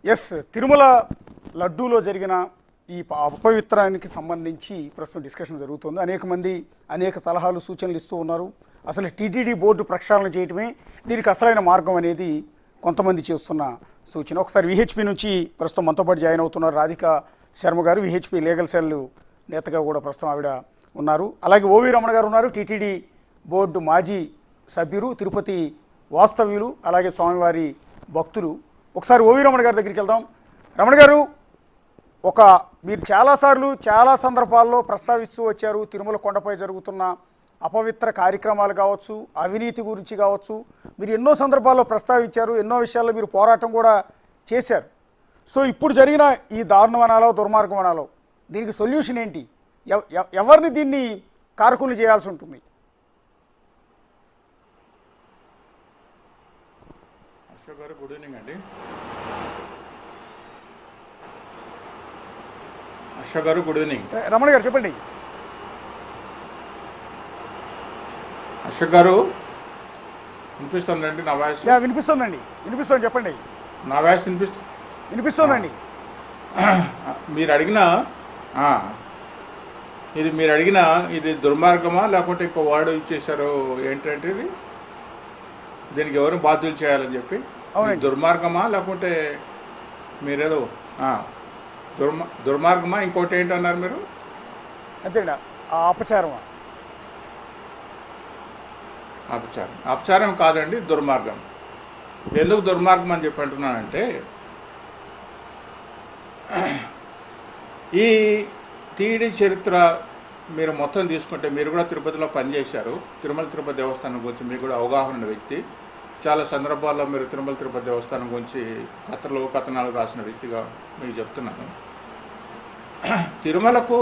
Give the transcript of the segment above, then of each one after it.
Yes, Tirumala లడ్డూలో జరిగిన ఈ అపవిత్రానికి సంబంధించి ప్రస్తుతం డిస్కషన్ జరుగుతుంది. అనేక మంది అనేక సలహాలు సూచనలు ఇస్తూ ఉన్నారు. అసలు టీటీడీ బోర్డు ప్రక్షాళన చేయటమే దీనికి అసలైన మార్గం అనేది కొంతమంది చేస్తున్న సూచన. ఒకసారి విహెచ్పి నుంచి ప్రస్తుతం మనతో పాటు జాయిన్ అవుతున్నారు రాధిక శర్మ గారు, విహెచ్పి లీగల్ సెల్ నేతగా కూడా ప్రస్తుతం ఆవిడ ఉన్నారు. అలాగే ఓవి రమణ గారు ఉన్నారు, టీటీడీ బోర్డు మాజీ సభ్యులు, తిరుపతి వాస్తవ్యులు, అలాగే స్వామివారి భక్తులు. ఒకసారి ఓవి రమణ గారి దగ్గరికి వెళ్దాం. రమణ గారు, మీరు చాలాసార్లు చాలా సందర్భాల్లో ప్రస్తావిస్తూ వచ్చారు తిరుమల కొండపై జరుగుతున్న అపవిత్ర కార్యక్రమాలు కావచ్చు, అవినీతి గురించి కావచ్చు, మీరు ఎన్నో సందర్భాల్లో ప్రస్తావించారు, ఎన్నో విషయాల్లో మీరు పోరాటం కూడా చేశారు. సో ఇప్పుడు జరిగిన ఈ దారుణమనాలో దుర్మార్గమనాలో దీనికి సొల్యూషన్ ఏంటి? ఎవరిని దీన్ని కారకులు చేయాల్సి ఉంటుంది? అశోక్ గారు, గుడ్ ఈవినింగ్ అండి. Ashok garu, good evening. రమణ గారు చెప్పండి. అశోక్ గారు, వినిపిస్తుందండి నా వాయిస్? వినిపిస్తుందండి, వినిపిస్తుంది, చెప్పండి. నా వాయిస్ వినిపిస్తుందండి. మీరు అడిగిన ఇది దుర్మార్గమా లేకుంటే ఇంకో వార్డు ఇచ్చేసారు ఏంటంటే ఇది దీనికి ఎవరు బాధ్యులు చేయాలని చెప్పి దుర్మార్గమా లేకుంటే మీరేదో దుర్మార్గమా ఇంకోటి ఏంటన్నారు మీరు? అంతేనా? అపచారం అపచారం కాదండి, దుర్మార్గం. ఎందుకు దుర్మార్గం అని చెప్పి అంటున్నానంటే, ఈ టీడీ చరిత్ర మీరు మొత్తం తీసుకుంటే, మీరు కూడా తిరుపతిలో పనిచేశారు, తిరుపతి దేవస్థానం గురించి మీకు కూడా అవగాహన ఉన్న వ్యక్తి. చాలా సందర్భాల్లో మీరు తిరుపతి దేవస్థానం గురించి కథనాలు రాసిన వ్యక్తిగా మీకు చెప్తున్నాను. తిరుమలకు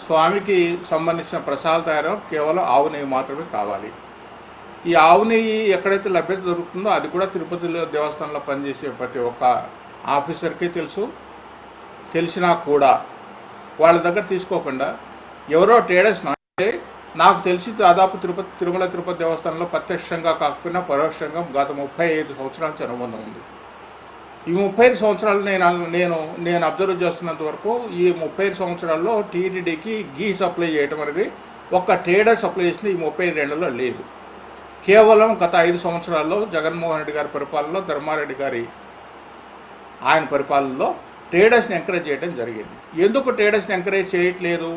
స్వామికి సంబంధించిన ప్రసాదాల తయారు కేవలం ఆవు నెయ్యి మాత్రమే కావాలి. ఈ ఆవు నెయ్యి ఎక్కడైతే లభ్యత దొరుకుతుందో అది కూడా తిరుపతిలో దేవస్థానంలో పనిచేసే ప్రతి ఒక్క ఆఫీసర్కి తెలిసినా కూడా వాళ్ళ దగ్గర తీసుకోకుండా ఎవరో ట్రేడర్స్ అంటే, నాకు తెలిసి దాదాపు తిరుపతి దేవస్థానంలో ప్రత్యక్షంగా కాకపోయినా పరోక్షంగా గత 35 సంవత్సరాల నుంచి అనుబంధం ఉంది. ఈ 35 సంవత్సరాలు నేను అబ్జర్వ్ చేస్తున్నంత వరకు ఈ 35 సంవత్సరాల్లో టీటీడీకి గీ సప్లై చేయడం అనేది ఒక్క ట్రేడర్ సప్లై చేసిన ఈ 35 ఏళ్లలో లేదు. కేవలం గత 5 సంవత్సరాల్లో జగన్మోహన్ రెడ్డి గారి పరిపాలనలో, ధర్మారెడ్డి గారి ఆయన పరిపాలనలో ట్రేడర్స్ని ఎంకరేజ్ చేయడం జరిగింది. ఎందుకు ట్రేడర్స్ని ఎంకరేజ్ చేయట్లేదు?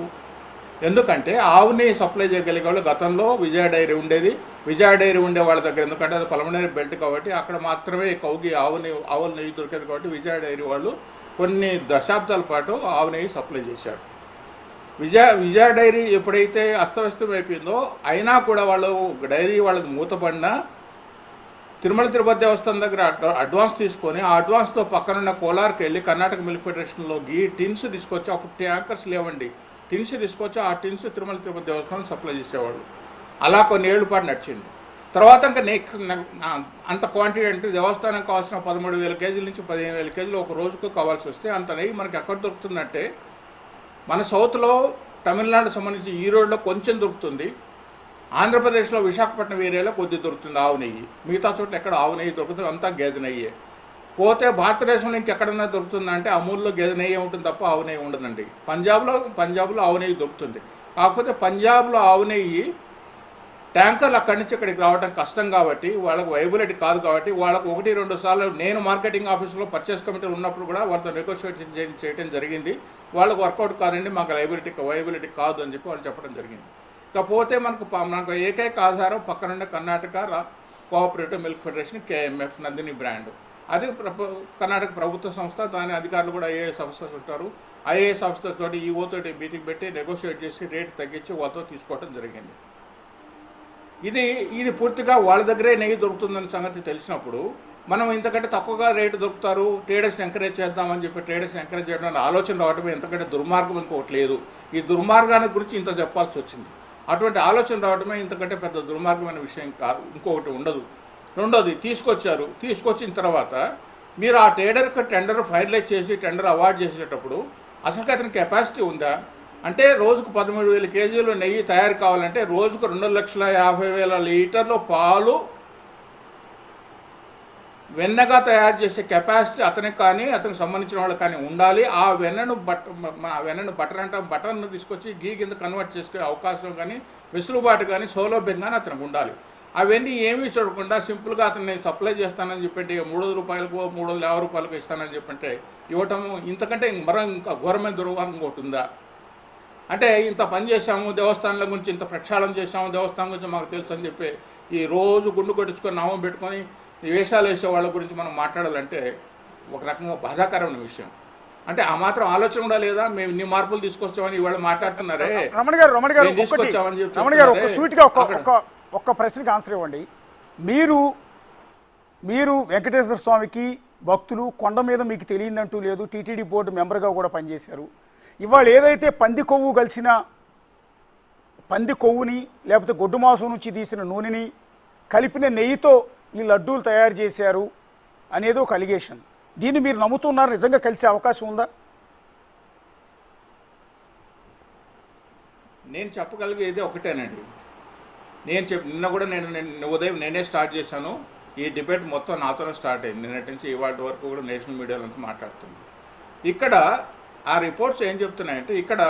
ఎందుకంటే ఆవుని సప్లై చేయగలిగే వాళ్ళు గతంలో విజయ డైరీ ఉండేది. విజయ డైరీ ఉండే వాళ్ళ దగ్గర, ఎందుకంటే అది పల్మనరీ బెల్ట్ కాబట్టి అక్కడ మాత్రమే కౌగి ఆవుల నెయ్యి దొరికేది కాబట్టి విజయ డైరీ వాళ్ళు కొన్ని దశాబ్దాల పాటు ఆవు నెయ్యి సప్లై చేశారు. విజయ డైరీ ఎప్పుడైతే అస్తవ్యస్తం అయిపోయిందో, అయినా కూడా వాళ్ళు డైరీ వాళ్ళది మూతపడినా తిరుపతి దేవస్థానం దగ్గర అడ్వాన్స్ తీసుకొని ఆ అడ్వాన్స్తో పక్కనున్న కోలార్కి వెళ్ళి కర్ణాటక మిల్క్ ఫెడరేషన్లో టిన్స్ తీసుకొచ్చి, అప్పుడు ట్యాంకర్స్ లేవండి, టిన్స్ తీసుకొచ్చి ఆ టిన్స్ తిరుపతి దేవస్థానం సప్లై చేసేవాళ్ళు. అలా కొన్ని ఏళ్ళ పాటు నడిచింది. తర్వాత ఇంకా అంత క్వాంటిటీ అంటే దేవస్థానం కావాల్సిన 13,000 కేజీల నుంచి 15,000 కేజీలు ఒక రోజుకు కావాల్సి వస్తే అంత నెయ్యి మనకి ఎక్కడ దొరుకుతుందంటే, మన సౌత్లో తమిళనాడు సంబంధించి ఈరోడ్లో కొంచెం దొరుకుతుంది, ఆంధ్రప్రదేశ్లో విశాఖపట్నం ఏరియాలో కొద్ది దొరుకుతుంది ఆవు నెయ్యి. మిగతా చోట్ల ఎక్కడ ఆవు నెయ్యి దొరుకుతుంది, అంతా గేదె నెయ్యే. పోతే భారతదేశంలో ఇంకెక్కడన్నా దొరుకుతుందంటే అమూల్లో గేదె నెయ్యి ఉంటుంది తప్ప ఆవు నెయ్యి ఉండదండి. పంజాబ్లో ఆవు నెయ్యి దొరుకుతుంది. కాకపోతే పంజాబ్లో ఆవు నెయ్యి ట్యాంకర్లు అక్కడి నుంచి ఇక్కడికి రావడం కష్టం కాబట్టి, వాళ్ళకు వైబిలిటీ కాదు కాబట్టి, వాళ్ళకు 1-2 సార్లు నేను మార్కెటింగ్ ఆఫీస్లో పర్చేస్ కమిటీ ఉన్నప్పుడు కూడా వాళ్ళతో నెగోషియేషన్ చేయడం జరిగింది. వాళ్ళకు వర్కౌట్ కాదండి, మాకు వైబిలిటీ కాదు అని చెప్పి వాళ్ళు చెప్పడం జరిగింది. ఇకపోతే మనకు ఏకైక ఆధారం పక్కనున్న Karnataka cooperative milk federation, KMF Nandini brand. అది కర్ణాటక ప్రభుత్వ సంస్థ. దాని అధికారులు కూడా IAS ఆఫీసర్స్ ఉంటారు. IAS ఆఫీసర్స్ తోటి ఈఓతోటి మీటింగ్ పెట్టి నెగోషియేట్ చేసి రేటు తగ్గించి వాళ్ళతో తీసుకోవడం జరిగింది. ఇది పూర్తిగా వాళ్ళ దగ్గరే నెయ్యి దొరుకుతుందన్న సంగతి తెలిసినప్పుడు మనం ఇంతకంటే తక్కువగా రేటు దొరుకుతారు, ట్రేడర్స్ని ఎంకరేజ్ చేద్దామని చెప్పి ట్రేడర్స్ని ఎంకరేజ్ చేయడానికి ఆలోచన రావడమే ఎంతకంటే దుర్మార్గం ఇంకోటి లేదు. ఈ దుర్మార్గాన్ని గురించి ఇంత చెప్పాల్సి వచ్చింది. అటువంటి ఆలోచన రావడమే ఇంతకంటే పెద్ద దుర్మార్గమైన విషయం కాదు, ఇంకొకటి ఉండదు. రెండోది తీసుకొచ్చిన తర్వాత మీరు ఆ ట్రేడర్కి టెండర్ ఫైనలైజ్ చేసి టెండర్ అవార్డు చేసేటప్పుడు అసలు అతని కెపాసిటీ ఉందా? అంటే రోజుకు 13,000 కేజీలు నెయ్యి తయారు కావాలంటే రోజుకు 2,50,000 లీటర్ల పాలు వెన్నగా తయారు చేసే కెపాసిటీ అతనికి కానీ అతనికి సంబంధించిన వాళ్ళకి కానీ ఉండాలి. ఆ వెన్నను వెన్నను బటర్ అంటాం, బటర్ను తీసుకొచ్చి గీ కింద కన్వర్ట్ చేసుకునే అవకాశం కానీ వెసులుబాటు కానీ సౌలభ్యం కానీ అతనికి ఉండాలి. అవన్నీ ఏమీ చూడకుండా సింపుల్గా అతన్ని సప్లై చేస్తానని చెప్పంటే 300 రూపాయలకు 350 రూపాయలకు ఇస్తానని చెప్పంటే ఇవ్వటం ఇంతకంటే ఇంకా ఘోరమైన దుర్వాహం ఇంకోటి ఉందా? అంటే ఇంత పని చేశాము, దేవస్థానాల గురించి ఇంత ప్రక్షాళన చేశాము, దేవస్థానం గురించి మాకు తెలుసు అని చెప్పి ఈ రోజు గుండు కొట్టించుకొని నామం పెట్టుకొని ఈ వేషాలు వేసే వాళ్ళ గురించి మనం మాట్లాడాలంటే ఒక రకంగా బాధాకరమైన విషయం. అంటే ఆ మాత్రం ఆలోచన కూడా లేదా? మేము ఇన్ని మార్పులు తీసుకొచ్చామని ఇవాళ మాట్లాడుతున్నారే. రమణ గారు తీసుకొచ్చామని చెప్పి రమణ గారు ఒక స్వీట్గా ఒక్క ప్రశ్నకి ఆన్సర్ ఇవ్వండి. మీరు వెంకటేశ్వర స్వామికి భక్తులు, కొండ మీద మీకు తెలియదంటూ లేదు, టీటీడీ బోర్డు మెంబర్గా కూడా పనిచేశారు. ఇవాళ ఏదైతే పంది కొవ్వుని లేకపోతే గొడ్డు మాంసం నుంచి తీసిన నూనెని కలిపిన నెయ్యితో ఈ లడ్డూలు తయారు చేశారు అనేది ఒక అలిగేషన్. దీన్ని మీరు నమ్ముతున్నారు? నిజంగా కలిసే అవకాశం ఉందా? నేను చెప్పగలిగేది ఒకటేనండి. నిన్న కూడా నేను ఉదయం నేనే స్టార్ట్ చేశాను. ఈ డిబేట్ మొత్తం నాతోనే స్టార్ట్ అయింది. నిన్నటి నుంచి ఇవాళ వరకు కూడా నేషనల్ మీడియాలో అంతా మాట్లాడుతుంది. ఇక్కడ ఆ రిపోర్ట్స్ ఏం చెప్తున్నాయంటే, ఇక్కడ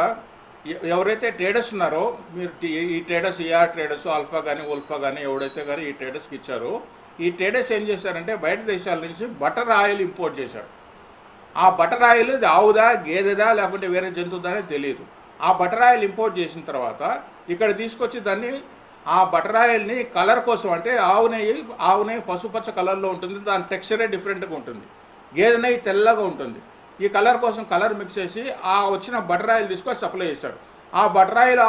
ఎవరైతే ట్రేడర్స్ ఉన్నారో, మీరు ఈ ట్రేడర్స్, ఈఆర్ ట్రేడర్స్, ఆల్ఫా కానీ ఉల్ఫా కానీ ఎవడైతే కానీ ఈ ట్రేడర్స్కి ఇచ్చారో, ఈ ట్రేడర్స్ ఏం చేశారంటే బయట దేశాల నుంచి బటర్ ఆయిల్ ఇంపోర్ట్ చేశారు. ఆ బటర్ ఆయిల్ ఆవుదా, గేదెదా, లేకుంటే వేరే జంతువుదా అనేది తెలియదు. ఆ బటర్ ఆయిల్ ఇంపోర్ట్ చేసిన తర్వాత ఇక్కడ తీసుకొచ్చి దాన్ని ఆ బటర్ ఆయిల్ని కలర్ కోసం, అంటే ఆవు నెయ్యి పసుపచ్చ కలర్లో ఉంటుంది, దాని టెక్స్చరే డిఫరెంట్గా ఉంటుంది. గేదె నెయ్యి తెల్లగా ఉంటుంది. ఈ కలర్ కోసం కలర్ మిక్స్ చేసి ఆ వచ్చిన బటర్ ఆయిల్ తీసుకొని సప్లై చేస్తాడు. ఆ బటర్ ఆయిల్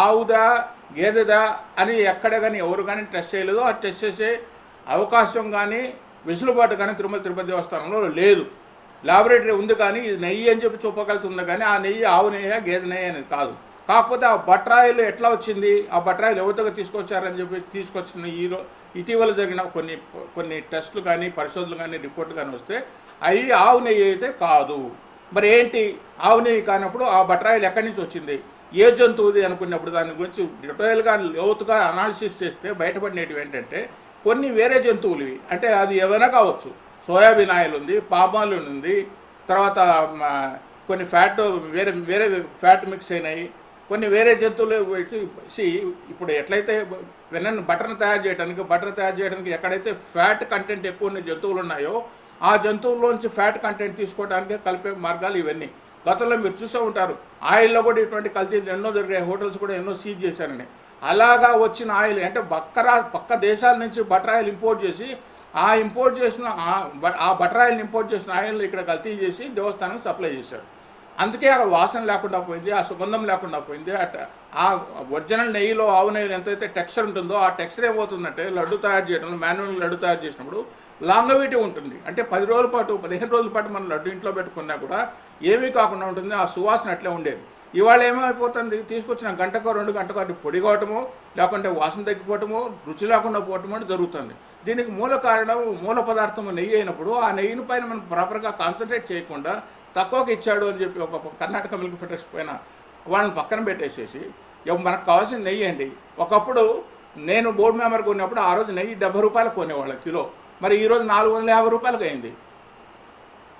ఆవుదా గేదెదా అని ఎక్కడ కానీ ఎవరు కానీ టెస్ట్ చేయలేదు. ఆ టెస్ట్ చేసే అవకాశం కానీ వెసులుబాటు కానీ తిరుపతి దేవస్థానంలో లేదు. ల్యాబొరేటరీ ఉంది కానీ ఇది నెయ్యి అని చెప్పి చూపగలుగుతుంది, కానీ ఆ నెయ్యి ఆవు నెయ్యి గేదె నెయ్యి అనేది కాదు. కాకపోతే ఆ బటర్ ఆయిల్ ఎట్లా వచ్చింది, ఆ బటర్ ఆయిల్ ఎవరితో తీసుకొచ్చారని చెప్పి తీసుకొచ్చిన ఇటీవల జరిగిన కొన్ని టెస్టులు కానీ పరిశోధనలు కానీ రిపోర్ట్లు కానీ వస్తే అవి ఆవు నెయ్యి అయితే కాదు. మరి ఏంటి ఆవు నెయ్యి కానప్పుడు ఆ బటర్ ఆయిల్ ఎక్కడి నుంచి వచ్చింది, ఏ జంతువుది అనుకున్నప్పుడు దాని గురించి డీటెయిల్గా లోతుగా అనాలిసిస్ చేస్తే బయటపడినవి ఏంటంటే కొన్ని వేరే జంతువులు, అంటే అది ఏమైనా కావచ్చు. సోయాబీన్ ఆయిల్ ఉంది, పామ్ ఆయిల్ ఉంది, తర్వాత కొన్ని వేరే ఫ్యాట్ మిక్స్ అయినాయి, కొన్ని వేరే జంతువులు ఇప్పుడు ఎట్లయితే బటర్ తయారు చేయడానికి ఎక్కడైతే ఫ్యాట్ కంటెంట్ ఎక్కువ ఉన్న జంతువులు ఉన్నాయో ఆ జంతువుల్లోంచి ఫ్యాట్ కంటెంట్ తీసుకోవడానికి కలిపే మార్గాలు ఇవన్నీ. గతంలో మీరు చూసే ఉంటారు, ఆయిల్లో కూడా ఇటువంటి కల్తీలు ఎన్నో జరిగాయి, హోటల్స్ కూడా ఎన్నో సీజ్ చేశారని. అలాగా వచ్చిన ఆయిల్ అంటే పక్క దేశాల నుంచి బటర్ ఆయిల్ ఇంపోర్ట్ చేసి ఆ బటర్ ఆయిల్ని ఇంపోర్ట్ చేసిన ఆయిల్ని ఇక్కడ కల్తీ చేసి దేవస్థానానికి సప్లై చేశారు. అందుకే ఆ వాసన లేకుండా పోయింది, ఆ సుగంధం లేకుండా పోయింది. ఆ ఒరిజినల్ నెయ్యిలో ఆవు నెయ్యిలో ఎంతైతే టెక్స్చర్ ఉంటుందో ఆ టెక్స్చర్ ఏమవుతుందంటే లడ్డు తయారు చేయడంలో మాన్యువల్ లడ్డు తయారు చేసినప్పుడు లాంగవిటీ ఉంటుంది. అంటే 10 రోజుల పాటు 15 రోజుల పాటు మనం లడ్డు ఇంట్లో పెట్టుకున్నా కూడా ఏమీ కాకుండా ఉంటుంది, ఆ సువాసన అట్లే ఉండేది. ఇవాళ ఏమైపోతుంది, తీసుకొచ్చిన గంటకో 2 గంటకో అది పొడి కావటమో లేకుంటే వాసన తగ్గిపోవటమో రుచి లేకుండా పోవటమో జరుగుతుంది. దీనికి మూల కారణం మూల పదార్థం నెయ్యి అయినప్పుడు ఆ నెయ్యిని పైన మనం ప్రాపర్గా కాన్సన్ట్రేట్ చేయకుండా తక్కువకి ఇచ్చాడు అని చెప్పి ఒక కర్ణాటక మిల్క్ ఫెడరేషన్ పైన వాళ్ళని పక్కన పెట్టేసేసి మనకు కావాల్సిన నెయ్యి అండి. ఒకప్పుడు నేను బోర్డు మెంబర్గా ఉన్నప్పుడు ఆ రోజు నెయ్యి 70 రూపాయలు కొనేవాళ్ళ కిలో, మరి ఈరోజు 450 రూపాయలకి అయింది.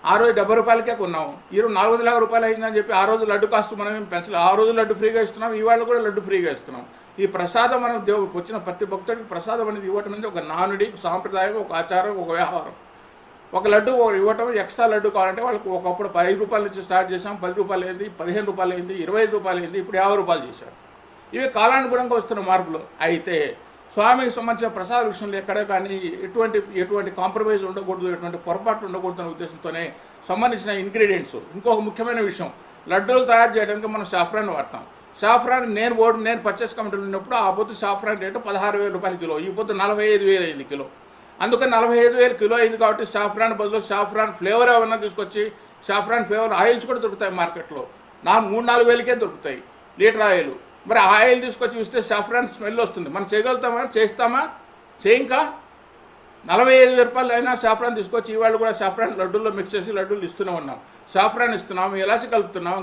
ఆ రోజు 70 రూపాయలకే కొన్నాము, ఈరోజు 450 రూపాయలు అయిందని చెప్పి ఆ రోజు లడ్డు కాస్ట్ మనం ఏం పెంచలేదు. ఆ రోజు లడ్డు ఫ్రీగా ఇస్తున్నాం, ఇవాళ కూడా లడ్డు ఫ్రీగా ఇస్తున్నాం. ఈ ప్రసాదం మనం వచ్చిన ప్రతి భక్తుడికి ప్రసాదం అనేది ఇవ్వటం అనేది ఒక నానుడి, సాంప్రదాయం, ఒక ఆచారం, ఒక వ్యవహారం. ఒక లడ్డు ఇవ్వటం, ఎక్స్ట్రా లడ్డు కావాలంటే వాళ్ళకి ఒకప్పుడు 5 రూపాయల నుంచి స్టార్ట్ చేసాం, 10 రూపాయలు అయింది, 15 రూపాయలు అయింది, 25 రూపాయలు అయింది, ఇప్పుడు 50 రూపాయలు చేశారు. ఇవి కాలానుగుణంగా వస్తున్న మార్పులు. అయితే స్వామికి సంబంధించిన ప్రసాద విషయంలో ఎక్కడ కానీ ఎటువంటి కాంప్రమైజ్ ఉండకూడదు, ఎటువంటి పొరపాట్లు ఉండకూడదు అనే ఉద్దేశంతోనే సంబంధించిన ఇంగ్రీడియంట్స్. ఇంకొక ముఖ్యమైన విషయం, లడ్డూలు తయారు చేయడానికి మనం సాఫ్రాన్ వాడతాం. సాఫ్రాన్ నేను పర్చేస్ కమిటీలో ఉన్నప్పుడు ఆ పొద్దు సాఫ్రాన్ రేటు 16,000 రూపాయల కిలో, ఈ పొద్దు 45,000 అయింది కిలో. అందుకని 45,000 కిలో అయింది కాబట్టి సాఫ్రాన్ బదులు సాఫ్రాన్ ఫ్లేవర్ ఏమన్నా తీసుకొచ్చి సాఫ్రాన్ ఫ్లేవర్ ఆయిల్స్ కూడా దొరుకుతాయి మార్కెట్లో. 3-4 వేలకే దొరుకుతాయి లీటర్ ఆయిల్. మరి ఆ ఆయిల్ తీసుకొచ్చి ఇస్తే సాఫ్రాన్ స్మెల్ వస్తుంది. మనం చేయగలుగుతామా, చేస్తామా? చేయింకా 45,000 రూపాయలు అయినా సాఫ్రాన్ తీసుకొచ్చి ఇవాళ కూడా సాఫ్రాన్ లడ్డూల్లో మిక్స్ చేసి లడ్డూలు ఇస్తూనే ఉన్నాం. సాఫ్రాన్ ఇస్తున్నాము, ఎలాచి కలుపుతున్నాము,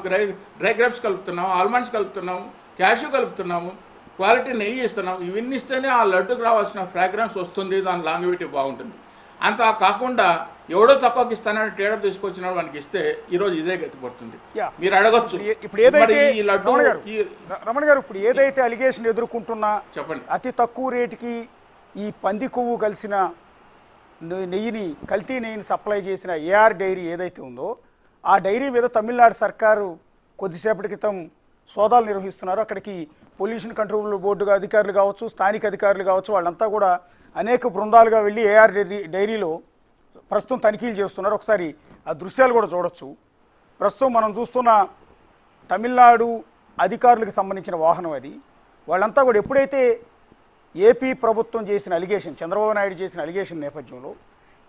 డ్రై గ్రేప్స్ కలుపుతున్నాము, ఆల్మండ్స్ కలుపుతున్నాము, క్యాష్యూ కలుపుతున్నాము, క్వాలిటీ నెయ్యి ఇస్తున్నాం. ఇవన్నీ ఇస్తేనే ఆ లడ్డుకు రావాల్సిన ఫ్రాగ్రెన్స్ వస్తుంది, దాని లాంగివిటీ బాగుంటుంది. అంత కాకుండా ఎవడో తక్కువకి ఇస్తానని ట్రేడర్ తీసుకొచ్చిన వానికి ఇస్తే ఈరోజు ఇదే గతి పడుతుంది. యా. మీరు అడగొచ్చు ఇప్పుడు ఏదైతే మరి ఈ లడ్డు రమణ గారు ఇప్పుడు ఏదైతే అలిగేషన్ ఎదుర్కొంటున్నా చెప్పండి. అతి తక్కువ రేటుకి ఈ పంది కొవ్వు కలిసిన నెయ్యిని కల్తీ నెయ్యిని సప్లై చేసిన ఏఆర్ డైరీ ఏదైతే ఉందో ఆ డైరీ మీద తమిళనాడు సర్కారు కొద్దిసేపటి క్రితం సోదాలు నిర్వహిస్తున్నారు. అక్కడికి పొల్యూషన్ కంట్రోల్ బోర్డు అధికారులు కావచ్చు, స్థానిక అధికారులు కావచ్చు, వాళ్ళంతా కూడా అనేక బృందాలుగా వెళ్ళి ఏఆర్ డైరీలో ప్రస్తుతం తనిఖీలు చేస్తున్నారు. ఒకసారి ఆ దృశ్యాలు కూడా చూడొచ్చు. ప్రస్తుతం మనం చూస్తున్న తమిళనాడు అధికారులకు సంబంధించిన వాహనం అది. వాళ్ళంతా కూడా ఎప్పుడైతే ఏపీ ప్రభుత్వం చేసిన అలిగేషన్, చంద్రబాబు నాయుడు చేసిన అలిగేషన్ నేపథ్యంలో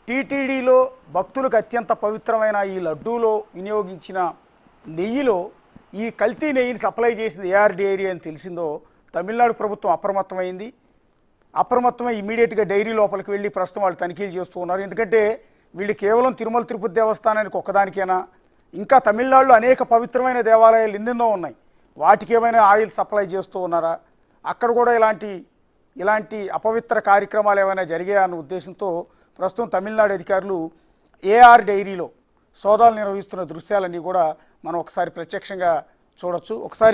టీటీడీలో భక్తులకు అత్యంత పవిత్రమైన ఈ లడ్డూలో వినియోగించిన నెయ్యిలో ఈ కల్తీ నెయ్యిని సప్లై చేసింది ఏఆర్ డైరీ అని తెలిసిందో తమిళనాడు ప్రభుత్వం అప్రమత్తమైంది. అప్రమత్తమై ఇమీడియట్గా డైరీ లోపలికి వెళ్ళి ప్రస్తుతం వాళ్ళు తనిఖీలు చేస్తూ ఉన్నారు. ఎందుకంటే వీళ్ళు కేవలం తిరుమల తిరుపతి దేవస్థానానికి ఒక్కదానికైనా, ఇంకా తమిళనాడులో అనేక పవిత్రమైన దేవాలయాలు ఎన్నెన్నో ఉన్నాయి, వాటికి ఏమైనా ఆయిల్ సప్లై చేస్తూ ఉన్నారా, అక్కడ కూడా ఇలాంటి అపవిత్ర కార్యక్రమాలు ఏమైనా జరిగాయా అన్న ఉద్దేశంతో ప్రస్తుతం తమిళనాడు అధికారులు ఏఆర్ డైరీలో సోదాలు నిర్వహిస్తున్న దృశ్యాలన్నీ కూడా మనం ఒకసారి ప్రత్యక్షంగా చూడొచ్చు. ఒకసారి